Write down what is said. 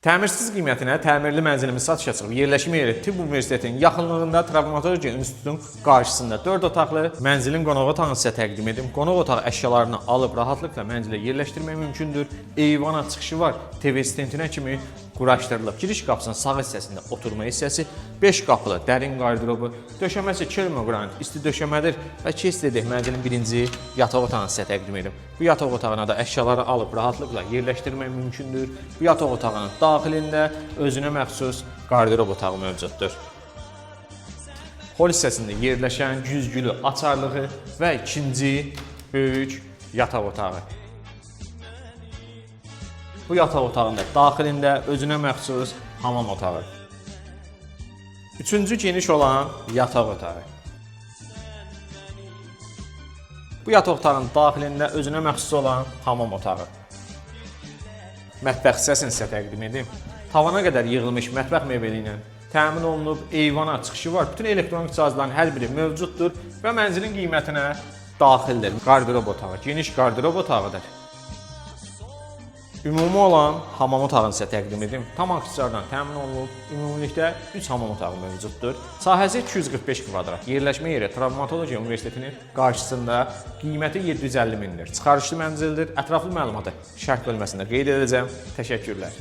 Təmirsiz qiymətinə təmirli mənzilimiz satışa çıxıb. Yerləşmə yeri Tibb Universitetinin yaxınlığında Travmatologiya İnstitutunun qarşısında 4 otaqlı mənzilin qonaq otağını sizə təqdim edim. Qonaq otağı əşyalarını alıb rahatlıqla mənzilə yerləşdirmək mümkündür. Eyvana çıxışı var. TV stentinə kimi quraşdırılıb. Giriş qapısının sağ hissəsində oturma hissəsi, 5 qapılı dərin qardırobu, döşəməsi Kelmogranit isti döşəmədir və keç dedik mənzilin birinci yataq otağını sizə təqdim edim. Bu yataq otağına da əşyaları alıb rahatlıqla yerləşdirmək mümkündür. Bu yataq otağının daxilində özünə məxsus qardırob otağı mövcuddur. Hol hissəsində yerləşən güzgülü açarlığı və ikinci böyük yataq otağı. Bu yataq otağında daxilində özünə məxsus hamam otağı. Üçüncü geniş olan yataq otağı. Bu yataq otağının daxilində özünə məxsus olan hamam otağı. Mətbəx hissəsini sizə təqdim edim. Tavana qədər yığılmış mətbəx mebeli ilə təmin olunub, eyvana çıxışı var. Bütün elektronik cihazların hər biri mövcuddur və mənzilin qiymətinə daxildir. Qardırob otağı, geniş qardırob otağıdır. Ümumi olan hamam otağını sizə təqdim edim. Tam aksessuardan təmin olunub, ümumilikdə 3 hamam otağı mövcuddur. Sahəsi 245 kvadrat. Yerləşmə yeri Travmatologiya Universitetinin qarşısında, qiyməti 750 mindir. Çıxarışlı mənzildir. Ətraflı məlumatı şərh bölməsində qeyd edəcəm. Təşəkkürlər.